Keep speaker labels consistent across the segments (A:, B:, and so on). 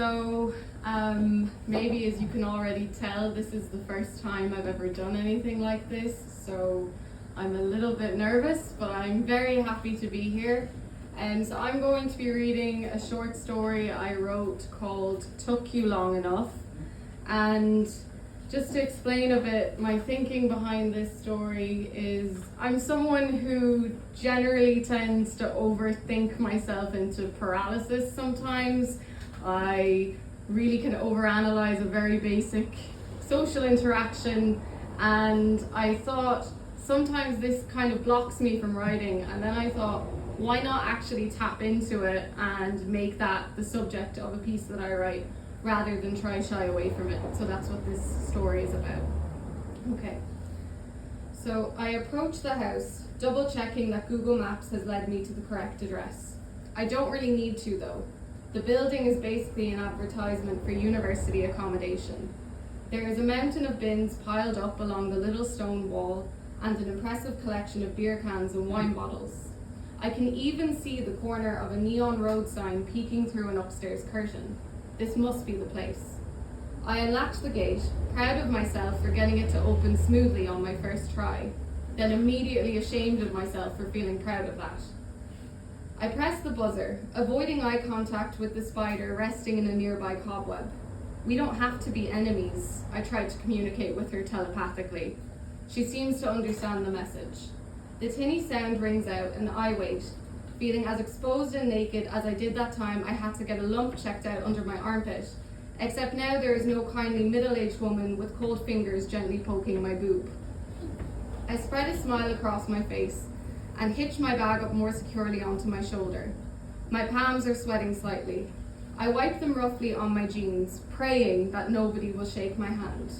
A: So maybe as you can already tell, this is the first time I've ever done anything like this, so I'm a little bit nervous, but I'm very happy to be here. And so I'm going to be reading a short story I wrote called Took You Long Enough. And just to explain a bit, my thinking behind this story is I'm someone who generally tends to overthink myself into paralysis sometimes. I really can overanalyze a very basic social interaction, and I thought sometimes this kind of blocks me from writing, and then I thought, why not actually tap into it and make that the subject of a piece that I write rather than try shy away from it. So that's what this story is about. Okay, so I approach the house, double checking that Google Maps has led me to the correct address. I don't really need to though. The building is basically an advertisement for university accommodation. There is a mountain of bins piled up along the little stone wall and an impressive collection of beer cans and wine bottles. I can even see the corner of a neon road sign peeking through an upstairs curtain. This must be the place. I unlatch the gate, proud of myself for getting it to open smoothly on my first try, then immediately ashamed of myself for feeling proud of that. I press the buzzer, avoiding eye contact with the spider resting in a nearby cobweb. We don't have to be enemies, I tried to communicate with her telepathically. She seems to understand the message. The tinny sound rings out and I wait, feeling as exposed and naked as I did that time I had to get a lump checked out under my armpit, except now there is no kindly middle-aged woman with cold fingers gently poking my boob. I spread a smile across my face and hitch my bag up more securely onto my shoulder. My palms are sweating slightly. I wipe them roughly on my jeans, praying that nobody will shake my hand.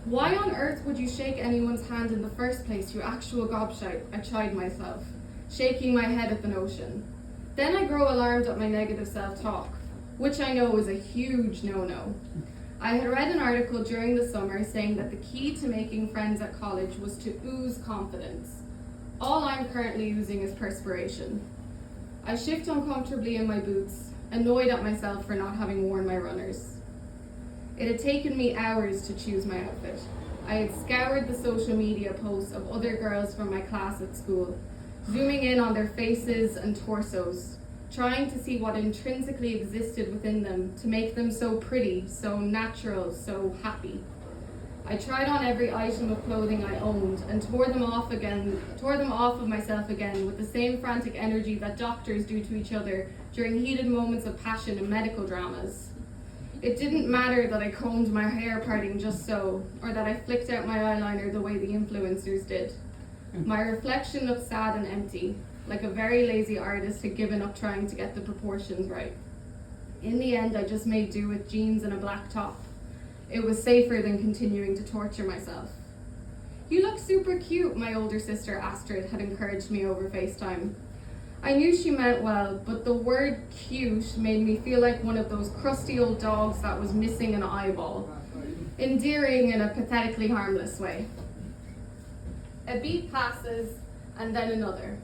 A: Why on earth would you shake anyone's hand in the first place, you actual gobshite? I chide myself, shaking my head at the notion. Then I grow alarmed at my negative self-talk, which I know is a huge no-no. I had read an article during the summer saying that the key to making friends at college was to ooze confidence. All I'm currently using is perspiration. I shift uncomfortably in my boots, annoyed at myself for not having worn my runners. It had taken me hours to choose my outfit. I had scoured the social media posts of other girls from my class at school, zooming in on their faces and torsos, trying to see what intrinsically existed within them to make them so pretty, so natural, so happy. I tried on every item of clothing I owned and tore them off of myself again with the same frantic energy that doctors do to each other during heated moments of passion in medical dramas. It didn't matter that I combed my hair parting just so, or that I flicked out my eyeliner the way the influencers did. My reflection looked sad and empty, like a very lazy artist had given up trying to get the proportions right. In the end, I just made do with jeans and a black top. It was safer than continuing to torture myself. You look super cute, my older sister Astrid had encouraged me over FaceTime. I knew she meant well, but the word cute made me feel like one of those crusty old dogs that was missing an eyeball. Endearing in a pathetically harmless way. A beat passes, and then another.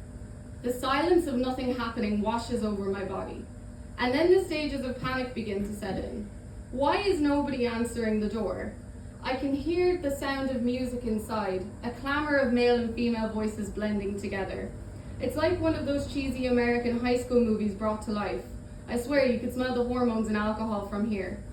A: The silence of nothing happening washes over my body. And then the stages of panic begin to set in. Why is nobody answering the door? I can hear the sound of music inside, a clamor of male and female voices blending together. It's like one of those cheesy American high school movies brought to life. I swear you could smell the hormones and alcohol from here.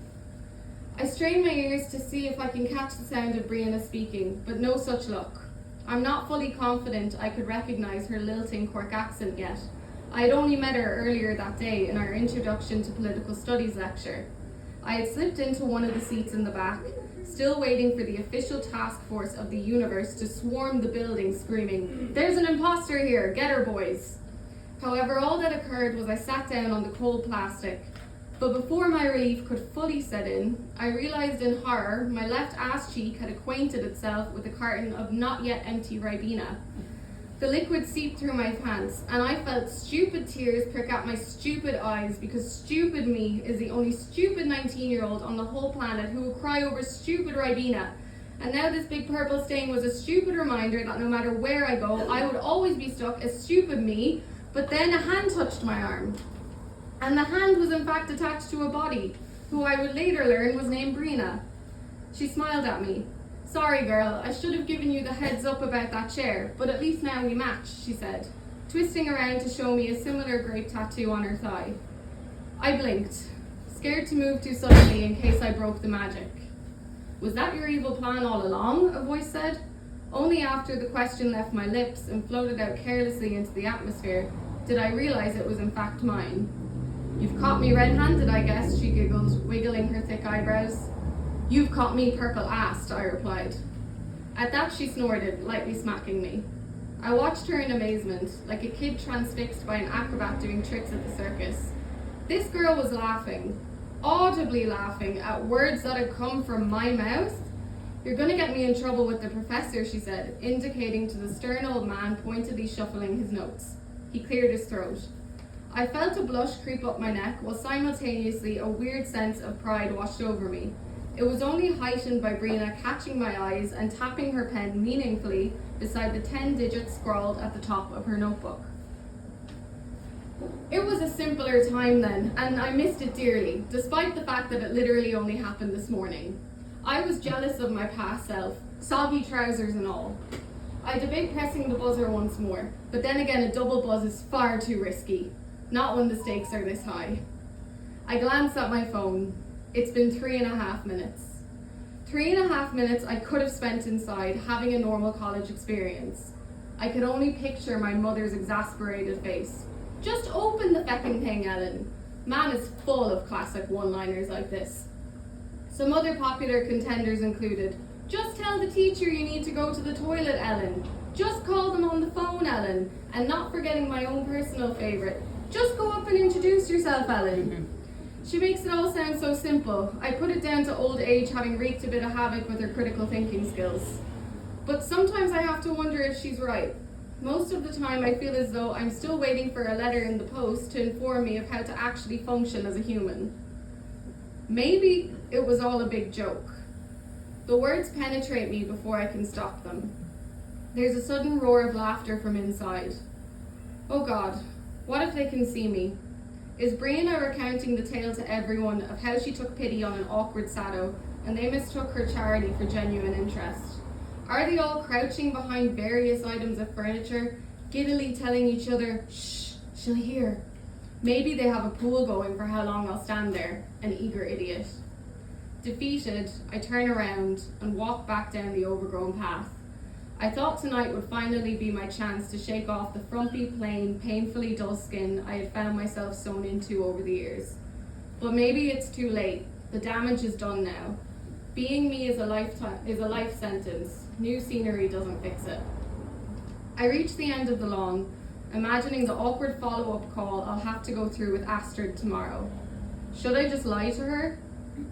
A: I strain my ears to see if I can catch the sound of Brianna speaking, but no such luck. I'm not fully confident I could recognize her lilting Cork accent yet. I had only met her earlier that day in our Introduction to Political Studies lecture. I had slipped into one of the seats in the back, still waiting for the official task force of the universe to swarm the building screaming, "There's an imposter here, get her boys." However, all that occurred was I sat down on the cold plastic. But before my relief could fully set in, I realized in horror my left ass cheek had acquainted itself with a carton of not yet empty Ribena. The liquid seeped through my pants, and I felt stupid tears prick at my stupid eyes because stupid me is the only stupid 19-year-old on the whole planet who will cry over stupid Ribena. And now this big purple stain was a stupid reminder that no matter where I go, I would always be stuck as stupid me. But then a hand touched my arm. And the hand was in fact attached to a body. who I would later learn was named Brina. She smiled at me. "Sorry, girl, I should have given you the heads up about that chair, but at least now we match," she said, twisting around to show me a similar grape tattoo on her thigh. I blinked, scared to move too suddenly in case I broke the magic. "Was that your evil plan all along?" a voice said. Only after the question left my lips and floated out carelessly into the atmosphere did I realize it was in fact mine. "You've caught me red-handed, I guess," she giggled, wiggling her thick eyebrows. "You've caught me purple-assed," I replied. At that she snorted, lightly smacking me. I watched her in amazement, like a kid transfixed by an acrobat doing tricks at the circus. This girl was laughing, audibly laughing, at words that had come from my mouth. "You're gonna get me in trouble with the professor," she said, indicating to the stern old man pointedly shuffling his notes. He cleared his throat. I felt a blush creep up my neck, while simultaneously a weird sense of pride washed over me. It was only heightened by Brina catching my eyes and tapping her pen meaningfully beside the 10 digits scrawled at the top of her notebook. It was a simpler time then, and I missed it dearly, despite the fact that it literally only happened this morning. I was jealous of my past self, soggy trousers and all. I debate pressing the buzzer once more, but then again a double buzz is far too risky, not when the stakes are this high. I glanced at my phone. It's been 3.5 minutes. 3.5 minutes I could have spent inside having a normal college experience. I could only picture my mother's exasperated face. "Just open the feckin' thing, Ellen." Man is full of classic one-liners like this. Some other popular contenders included, "Just tell the teacher you need to go to the toilet, Ellen." "Just call them on the phone, Ellen." And not forgetting my own personal favourite, "Just go up and introduce yourself, Ellen." She makes it all sound so simple. I put it down to old age having wreaked a bit of havoc with her critical thinking skills. But sometimes I have to wonder if she's right. Most of the time I feel as though I'm still waiting for a letter in the post to inform me of how to actually function as a human. Maybe it was all a big joke. The words penetrate me before I can stop them. There's a sudden roar of laughter from inside. Oh God, what if they can see me? Is Brianna recounting the tale to everyone of how she took pity on an awkward sado and they mistook her charity for genuine interest? Are they all crouching behind various items of furniture, giddily telling each other, "Shh, she'll hear"? Maybe they have a pool going for how long I'll stand there, an eager idiot. Defeated, I turn around and walk back down the overgrown path. I thought tonight would finally be my chance to shake off the frumpy, plain, painfully dull skin I had found myself sewn into over the years. But maybe it's too late. The damage is done now. Being me is a life sentence. New scenery doesn't fix it. I reach the end of the lawn, imagining the awkward follow-up call I'll have to go through with Astrid tomorrow. Should I just lie to her?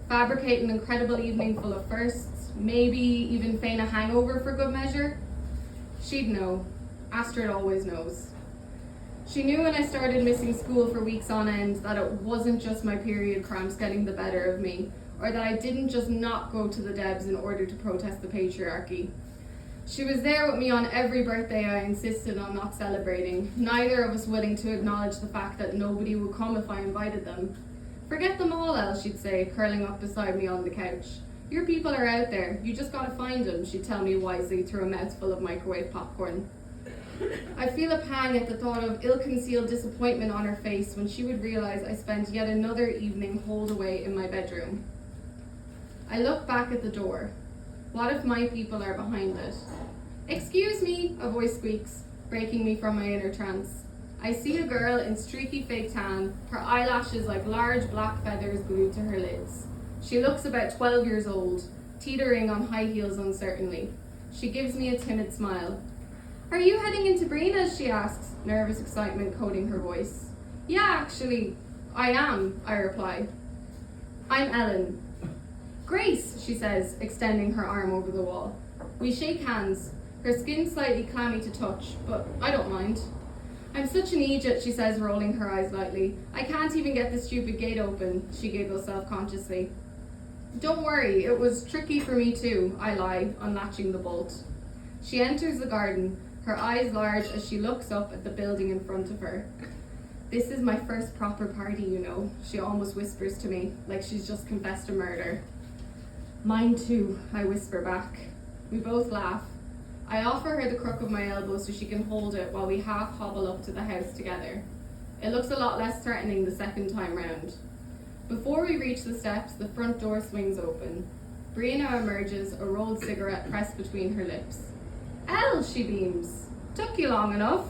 A: Fabricate an incredible evening full of firsts? Maybe even feign a hangover for good measure? She'd know. Astrid always knows. She knew when I started missing school for weeks on end that it wasn't just my period cramps getting the better of me, or that I didn't just not go to the Debs in order to protest the patriarchy. She was there with me on every birthday I insisted on not celebrating, neither of us willing to acknowledge the fact that nobody would come if I invited them. "Forget them all, Elle," she'd say, curling up beside me on the couch. "Your people are out there, you just gotta find them," she'd tell me wisely through a mouthful of microwave popcorn. I feel a pang at the thought of ill-concealed disappointment on her face when she would realize I spent yet another evening holed away in my bedroom. I look back at the door. What if my people are behind it? "Excuse me," a voice squeaks, breaking me from my inner trance. I see a girl in streaky fake tan, her eyelashes like large black feathers glued to her lids. She looks about 12 years old, teetering on high heels uncertainly. She gives me a timid smile. "Are you heading into Brina's?" she asks, nervous excitement coating her voice. "Yeah, actually, I am," I reply. "I'm Ellen." "Grace," she says, extending her arm over the wall. We shake hands, her skin slightly clammy to touch, but I don't mind. "I'm such an idiot," she says, rolling her eyes lightly. "I can't even get the stupid gate open," she giggles self-consciously. "Don't worry, it was tricky for me too," I lie, unlatching the bolt. She enters the garden, her eyes large as she looks up at the building in front of her. This is my first proper party, you know, she almost whispers to me, like she's just confessed a murder. Mine too, I whisper back. We both laugh. I offer her the crook of my elbow so she can hold it while we half hobble up to the house together. It looks a lot less threatening the second time round. Before we reach the steps, the front door swings open. Brianna emerges, a rolled cigarette pressed between her lips. Elle, she beams. Took you long enough.